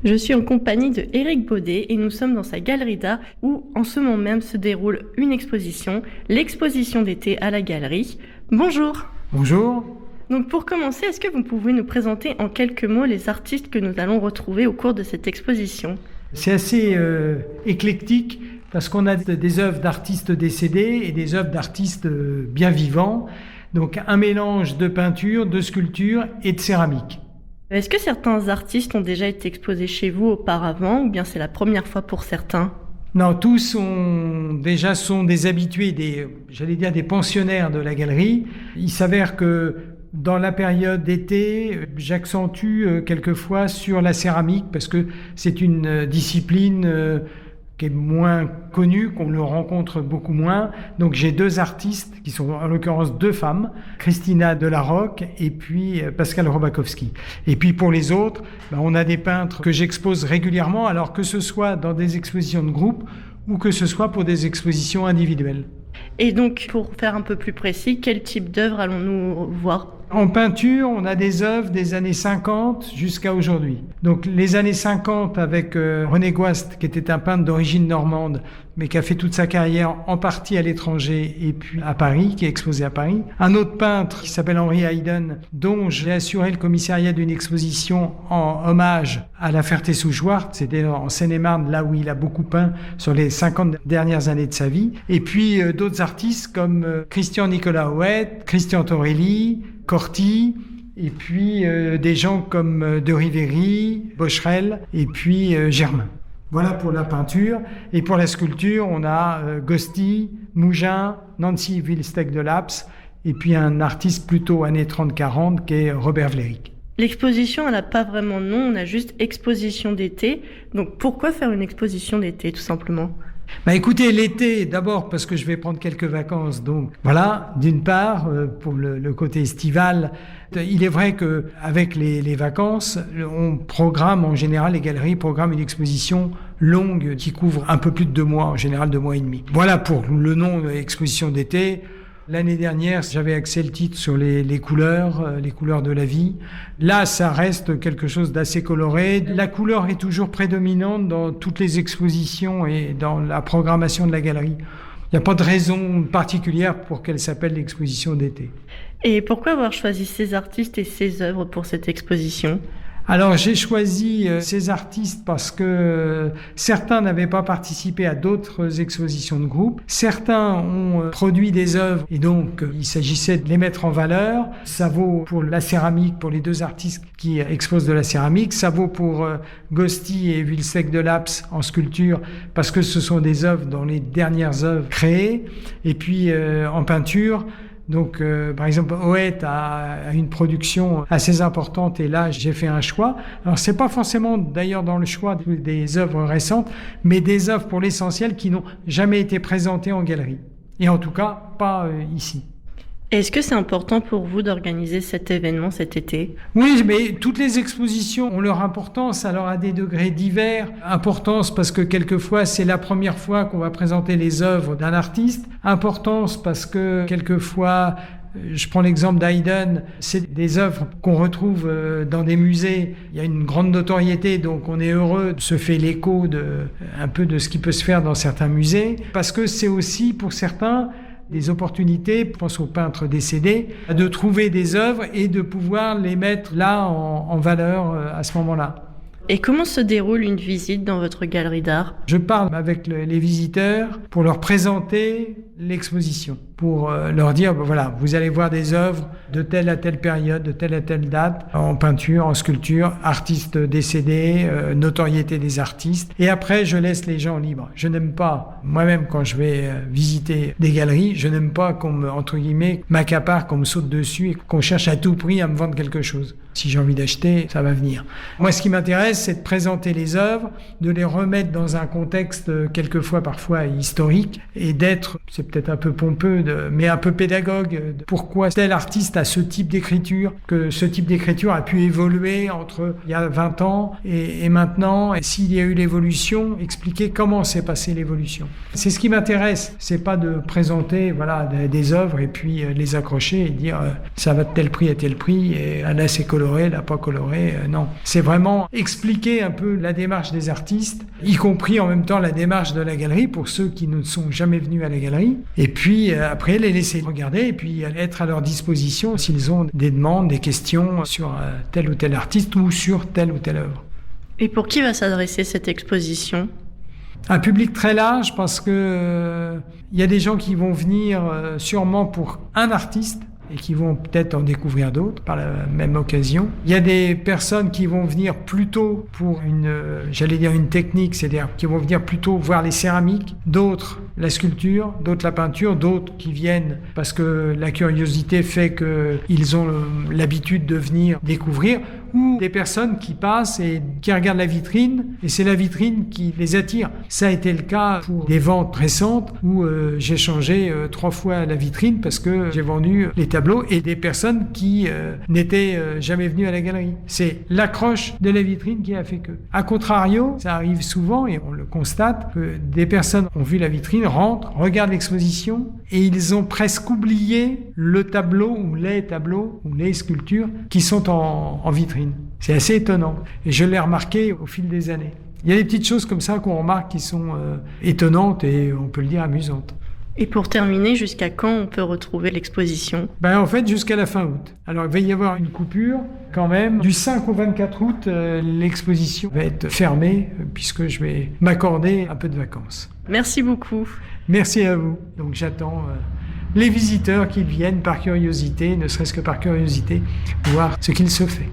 Je suis en compagnie de Éric Baudet et nous sommes dans sa galerie d'art où en ce moment même se déroule une exposition, l'exposition d'été à la galerie. Bonjour. Bonjour. Donc pour commencer, est-ce que vous pouvez nous présenter en quelques mots les artistes que nous allons retrouver au cours de cette exposition ? C'est assez éclectique parce qu'on a des œuvres d'artistes décédés et des œuvres d'artistes bien vivants. Donc un mélange de peinture, de sculpture et de céramique. Est-ce que certains artistes ont déjà été exposés chez vous auparavant ou bien c'est la première fois pour certains ? Non, tous sont des habitués, des pensionnaires de la galerie. Il s'avère que dans la période d'été, j'accentue quelquefois sur la céramique parce que c'est une discipline qui est moins connue, qu'on le rencontre beaucoup moins. Donc j'ai deux artistes qui sont en l'occurrence deux femmes, Christina Delarocque et puis Pascal Robakovski. Et puis pour les autres, on a des peintres que j'expose régulièrement, alors que ce soit dans des expositions de groupe ou que ce soit pour des expositions individuelles. Et donc, pour faire un peu plus précis, quel type d'œuvre allons-nous voir ? En peinture, on a des œuvres des années 50 jusqu'à aujourd'hui. Donc les années 50 avec René Goast, qui était un peintre d'origine normande, mais qui a fait toute sa carrière en partie à l'étranger et puis à Paris, qui est exposé à Paris. Un autre peintre qui s'appelle Henri Hayden, dont j'ai assuré le commissariat d'une exposition en hommage à la Ferté-sous-Jouarre, c'était en Seine-et-Marne, là où il a beaucoup peint sur les 50 dernières années de sa vie. Et puis d'autres artistes comme Christian Nicolas Houet, Christian Torelli, Corti, et puis des gens comme De Riveri, Bocherel, et puis Germain. Voilà pour la peinture. Et pour la sculpture, on a Gosti, Mougin, Nancy Wilstec de Laps, et puis un artiste plutôt années 30-40 qui est Robert Vlerick. L'exposition, elle n'a pas vraiment de nom, on a juste exposition d'été. Donc pourquoi faire une exposition d'été, tout simplement ? Écoutez, l'été, d'abord parce que je vais prendre quelques vacances, donc voilà, d'une part, pour le côté estival. Il est vrai qu'avec les vacances, on programme en général, les galeries programment une exposition longue qui couvre un peu plus de 2 mois, en général 2 mois et demi. Voilà pour le nom exposition d'été. L'année dernière, j'avais axé le titre sur les couleurs de la vie. Là, ça reste quelque chose d'assez coloré. La couleur est toujours prédominante dans toutes les expositions et dans la programmation de la galerie. Il n'y a pas de raison particulière pour qu'elle s'appelle l'exposition d'été. Et pourquoi avoir choisi ces artistes et ces œuvres pour cette exposition ? Alors j'ai choisi ces artistes parce que certains n'avaient pas participé à d'autres expositions de groupe. Certains ont produit des œuvres et donc il s'agissait de les mettre en valeur. Ça vaut pour la céramique, pour les deux artistes qui exposent de la céramique. Ça vaut pour Gosti et Wilstec de Laps en sculpture parce que ce sont des œuvres dans les dernières œuvres créées. Et puis en peinture, donc, par exemple, Houet a une production assez importante et là, j'ai fait un choix. Alors, c'est pas forcément d'ailleurs dans le choix des œuvres récentes, mais des œuvres pour l'essentiel qui n'ont jamais été présentées en galerie. Et en tout cas, pas ici. Est-ce que c'est important pour vous d'organiser cet événement cet été ? Oui, mais toutes les expositions ont leur importance, alors à des degrés divers. Importance parce que quelquefois, c'est la première fois qu'on va présenter les œuvres d'un artiste. Importance parce que quelquefois, je prends l'exemple d'Haydn, c'est des œuvres qu'on retrouve dans des musées. Il y a une grande notoriété, donc on est heureux de se faire l'écho un peu de ce qui peut se faire dans certains musées. Parce que c'est aussi, pour certains, des opportunités, je pense aux peintres décédés, de trouver des œuvres et de pouvoir les mettre là en valeur à ce moment-là. Et comment se déroule une visite dans votre galerie d'art ? Je parle avec les visiteurs pour leur présenter l'exposition, pour leur dire, voilà, vous allez voir des œuvres de telle à telle période, de telle à telle date, en peinture, en sculpture, artistes décédés, notoriété des artistes. Et après, je laisse les gens libres. Je n'aime pas, moi-même, quand je vais visiter des galeries, je n'aime pas qu'on me, entre guillemets, m'accapare, qu'on me saute dessus et qu'on cherche à tout prix à me vendre quelque chose. Si j'ai envie d'acheter, ça va venir. Moi, ce qui m'intéresse, c'est de présenter les œuvres, de les remettre dans un contexte quelquefois, parfois historique, et d'être, c'est peut-être un peu pompeux, mais un peu pédagogue, de pourquoi tel artiste a ce type d'écriture, que ce type d'écriture a pu évoluer entre il y a 20 ans et maintenant, et s'il y a eu l'évolution, expliquer comment s'est passée l'évolution. C'est ce qui m'intéresse, c'est pas de présenter des œuvres et puis les accrocher et dire ça va de tel prix à tel prix, et là c'est coloré, là pas coloré, non. C'est vraiment expliquer un peu la démarche des artistes, y compris en même temps la démarche de la galerie pour ceux qui ne sont jamais venus à la galerie, et puis après les laisser regarder et puis être à leur disposition s'ils ont des demandes, des questions sur tel ou tel artiste ou sur telle ou telle œuvre. Et pour qui va s'adresser cette exposition ? Un public très large parce que y a des gens qui vont venir sûrement pour un artiste et qui vont peut-être en découvrir d'autres par la même occasion. Il y a des personnes qui vont venir plutôt pour une technique, c'est-à-dire qui vont venir plutôt voir les céramiques, d'autres la sculpture, d'autres la peinture, d'autres qui viennent parce que la curiosité fait qu'ils ont l'habitude de venir découvrir, ou des personnes qui passent et qui regardent la vitrine, et c'est la vitrine qui les attire. Ça a été le cas pour des ventes récentes où j'ai changé 3 fois la vitrine parce que j'ai vendu les tableaux, et des personnes qui n'étaient jamais venues à la galerie. C'est l'accroche de la vitrine qui a fait que. A contrario, ça arrive souvent, et on le constate, que des personnes ont vu la vitrine, rentrent, regardent l'exposition, et ils ont presque oublié le tableau ou les tableaux ou les sculptures qui sont en vitrine. C'est assez étonnant, et je l'ai remarqué au fil des années. Il y a des petites choses comme ça qu'on remarque qui sont étonnantes et on peut le dire amusantes. Et pour terminer, jusqu'à quand on peut retrouver l'exposition ? En fait, jusqu'à la fin août. Alors, il va y avoir une coupure quand même. Du 5 au 24 août, l'exposition va être fermée puisque je vais m'accorder un peu de vacances. Merci beaucoup. Merci à vous. Donc, j'attends les visiteurs qui viennent par curiosité, ne serait-ce que par curiosité, voir ce qu'il se fait.